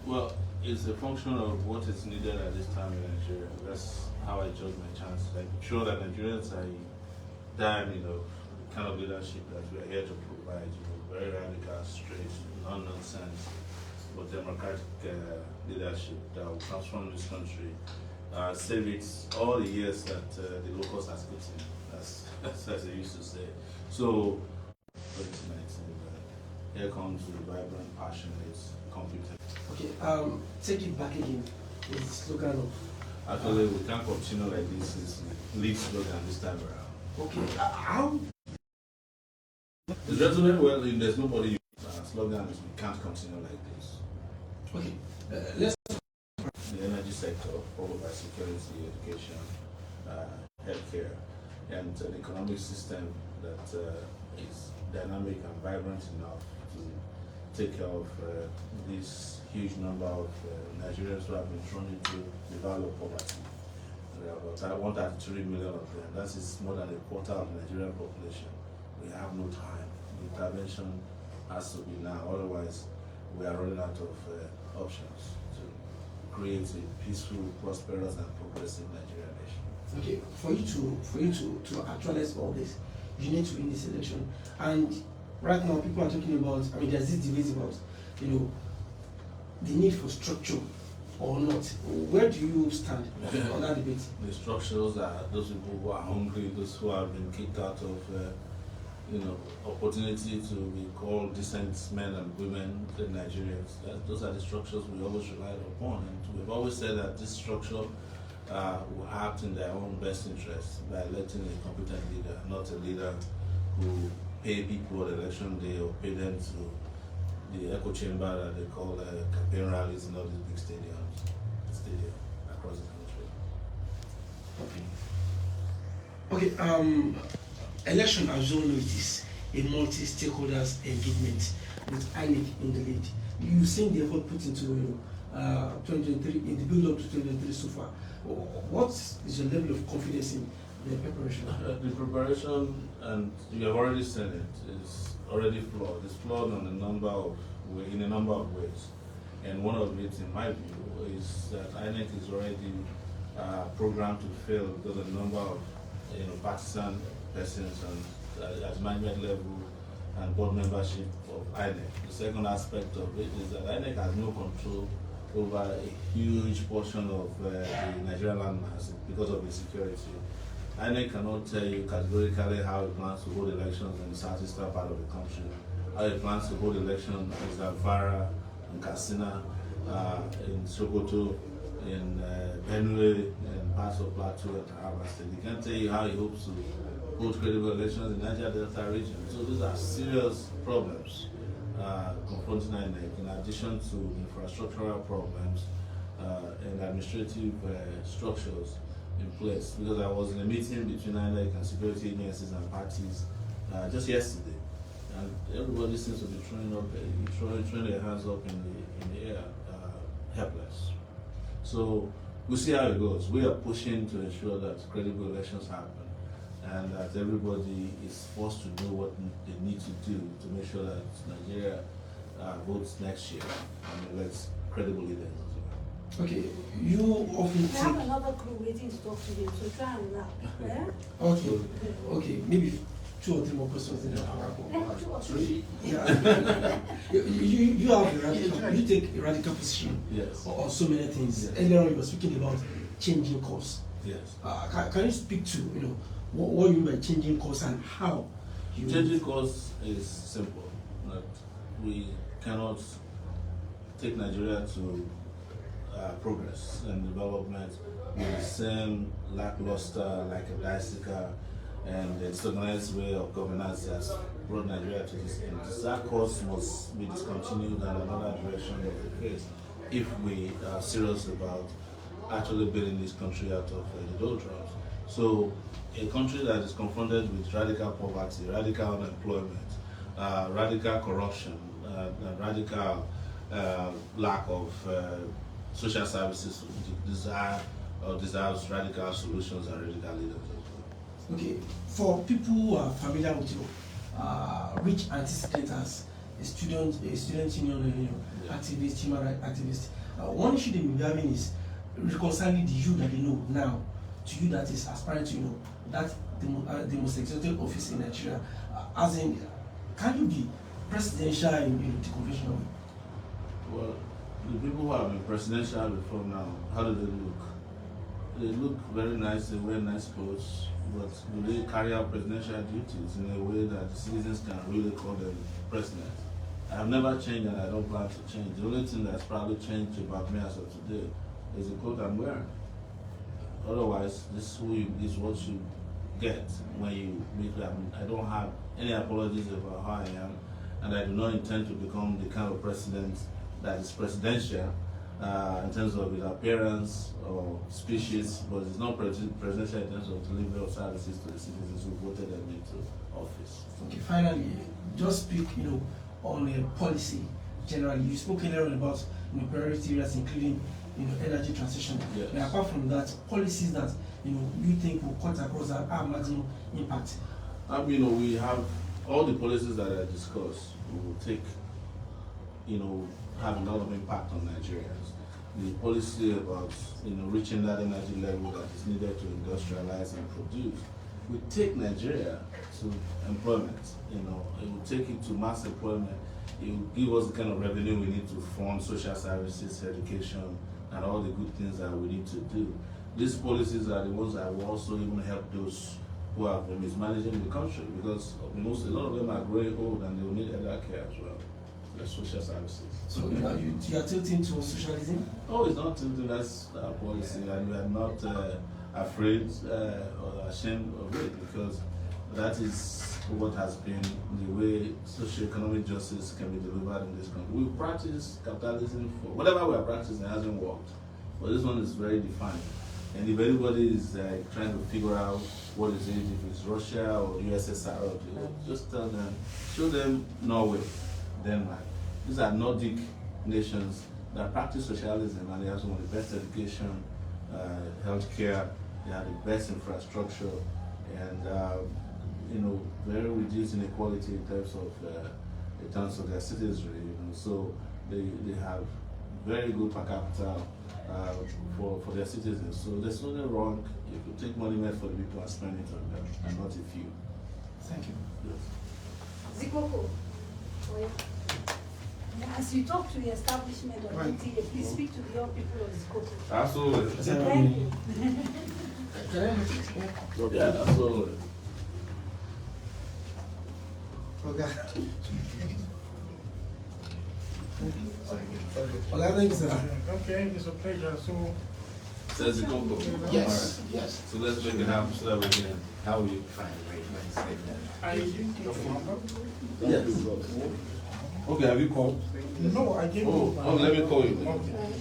Well, it's a function of what is needed at this time in Nigeria. That's how I judge my chances. I'm sure that Nigerians are dying of the kind of leadership that we are here to provide. Very radical, straight, non-nonsense, but democratic leadership that will transform this country. Save it all the years that the locals has put in. That's as they used to say. So, 2019, here comes the vibrant, passionate, competent. Okay, take it back again. It's the slogan of. Actually, we can't continue like this. It's lead slogan this time around. Okay, how? It's resonant well. There's nobody. Slogan is we can't continue like this. Okay, let's. The energy sector, followed by security, education, healthcare, and an economic system that is dynamic and vibrant enough to take care of this huge number of Nigerians who have been thrown into the valley of poverty. There are about 133 million of them. That is more than a quarter of the Nigerian population. We have no time. The intervention has to be now, otherwise we are running out of options to create a peaceful, prosperous, and progressive Nigerian nation. Okay, for you to actualize all this, you need to win this election. And right now, people are talking about. I mean, there's this debate about, the need for structure or not. Where do you stand on that debate? The structures are those people who are hungry, those who have been kicked out of, opportunity to be called decent men and women, the Nigerians. Those are the structures we always relied upon, and we've always said that this structure will act in their own best interest by electing a competent leader, not a leader who pay people on election day or pay them to the echo chamber that they call campaign rallies in all these big stadiums across the country. Okay, election, as you all know, it is a multi-stakeholders engagement with INEC in the lead. You've seen the effort put into 2023, in the build-up to 2023 so far. What is your level of confidence in the preparation? The preparation, and you have already said it, is already flawed. It's flawed in a number of ways. And one of it, in my view, is that INEC is already programmed to fail because of the number of partisan persons and at management level and board membership of INEC. The second aspect of it is that INEC has no control over a huge portion of the Nigerian landmass because of insecurity. INEC cannot tell you categorically how it plans to hold elections in the southeastern part of the country, how it plans to hold elections in Zamfara, in Katsina, in Sokoto, in Benue, and parts of Plateau and Taraba State. He can't tell you how he hopes to hold credible elections in the Niger Delta region. So these are serious problems confronting INEC, in addition to infrastructural problems and administrative structures in place. Because I was in a meeting between INEC and security agencies and parties just yesterday, and everybody seems to be throwing their hands up in the air, helpless. So we'll see how it goes. We are pushing to ensure that credible elections happen, and that everybody is forced to do what they need to do to make sure that Nigeria votes next year and elects credible leaders as well. Okay, you often We have another crew waiting to talk to you, so try and now. Okay, maybe 2 or 3 more questions in the hour. Yeah. you have a radical, you take a radical position Yes. on so many things. Yes. Earlier on, you were speaking about changing course. Yes. Can you speak to what you mean by changing course and how you Changing course is simple. That we cannot take Nigeria to progress and development with the same lackluster, like a bicycle, and the disorganized way of governance that's brought Nigeria to this end. That course must be discontinued and another direction of the case if we are serious about actually building this country out of the doldrums. So a country that is confronted with radical poverty, radical unemployment, radical corruption, and radical lack of social services desires radical solutions and radical leaders as well. Okay, for people who are familiar with you, which anticipators a student union Yeah. activist, human rights activist. One issue they've been having is reconciling the you that they know now to you that is aspiring to that the most exalted office in Nigeria. As in, can you be presidential in the conventional way? Well, the people who have been presidential before now, how do they look? They look very nice, they wear nice clothes, but do they carry out presidential duties in a way that the citizens can really call them president? I have never changed and I don't plan to change. The only thing that's probably changed about me as of today is the coat I'm wearing. Otherwise, this is what you get when you meet me. I don't have any apologies about how I am, and I do not intend to become the kind of president that is presidential in terms of his appearance or species, but it's not presidential in terms of delivering of services to the citizens who voted them into office. Okay, finally, just speak, on a policy generally. You spoke earlier on about priority areas, including energy transition. Yes. And apart from that, policies that you think will cut across that have maximum impact. We have all the policies that I discussed will take, have a lot of impact on Nigerians. The policy about reaching that energy level that is needed to industrialize and produce will take Nigeria to employment. It will take it to mass employment. It will give us the kind of revenue we need to fund social services, education, and all the good things that we need to do. These policies are the ones that will also even help those who have been mismanaging the country, because a lot of them are growing old and they will need elder care as well. The social services. So you are tilting to socialism? Oh, it's not tilting, that's our policy, and we are not afraid or ashamed of it, because that is what has been the way socio-economic justice can be delivered in this country. We practice capitalism for whatever we are practicing hasn't worked, but this one is very defined. And if anybody is trying to figure out what is it, if it's Russia or USSR, or just tell them, show them Norway, Denmark. These are Nordic nations that practice socialism, and they have some of the best education, healthcare, they have the best infrastructure, and very reduced inequality in terms of their citizenry. So they have very good per capita for their citizens. So there's nothing wrong if you take money made for the people and spend it on them, and not a few. Thank you. Yes. Zikoko, as you talk to the establishment of NTA, please speak to the young people of Zikoko. Absolutely. Thank you. Yeah, absolutely. Okay. Well, thank you, sir. Okay, it's a pleasure. So, Says Zikoko. Yes, All right. yes. So let's make it happen so that we can. How will you? Fine, very nice. I didn't take your number. Yes. Okay, have you called? No, I gave you my Let me call you then. Okay.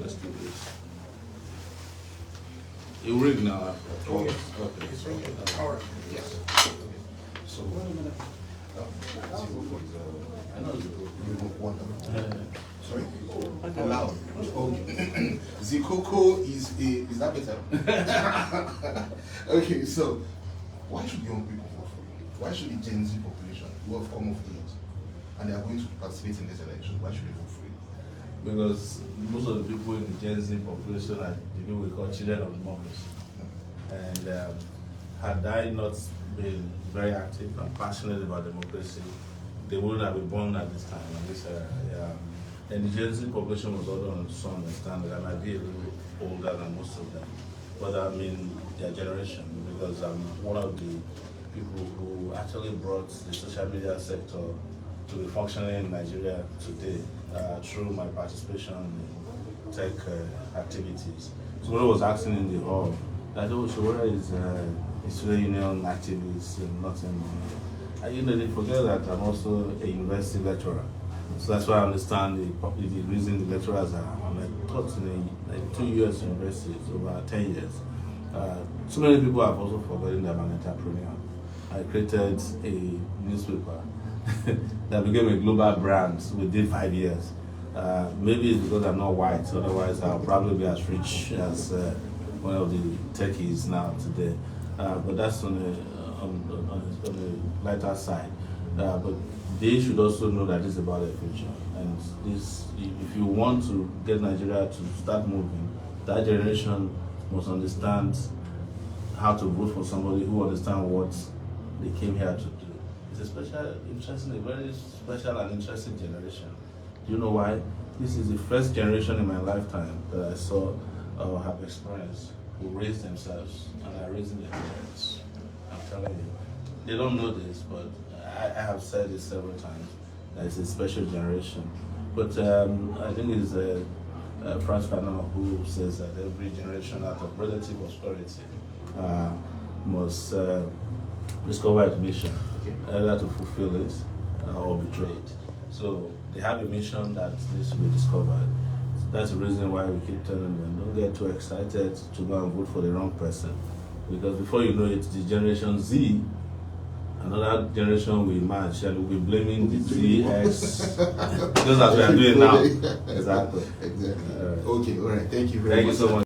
Let's do this. You ring now. Okay. Okay. It's okay. All right. Yes. So, I know Zikoko. sorry? Loud. Okay. Zikoko is that better? Okay, so why should young people vote for you? Why should the Gen Z population who have come of age and they are going to participate in this election, why should they vote for you? Because most of the people in the Gen Z population are the people we call children of democracy. And had I not been very active and passionate about democracy, they wouldn't have been born at this time. And the Gen Z population was also on some understand that I might be a little older than most of them. But I mean their generation, because I'm one of the people who actually brought the social media sector to be functioning in Nigeria today through my participation in tech activities. So when I was asking in the hall, that Sowore is a student union activist and nothing. They forget that I'm also a university lecturer. So that's why I understand the reason the lecturers are. I taught in 2 years universities, over 10 years. So many people have also forgotten that I'm an entrepreneur. I created a newspaper that became a global brand within 5 years. Maybe it's because I'm not white, otherwise I'll probably be as rich as one of the techies now today. But that's on the lighter side. But they should also know that this is about their future. And this, if you want to get Nigeria to start moving, that generation must understand how to vote for somebody who understands what they came here to do. It's a special, interesting, a very special and interesting generation. Do you know why? This is the first generation in my lifetime that I saw or have experienced who raised themselves and are raising their parents. I'm telling you. They don't know this, but I have said it several times that it's a special generation. But I think it's Franz Fanon who says that every generation out of relative prosperity must discover its mission, either to fulfill it or betray it. So they have a mission that needs to be discovered. That's the reason why we keep telling them, don't get too excited to go and vote for the wrong person. Because before you know it, the Generation Z, another generation will emerge and we'll be blaming the ZX, just as we are doing now. Exactly. Exactly. Okay, all right. Thank you very much. Thank you so much.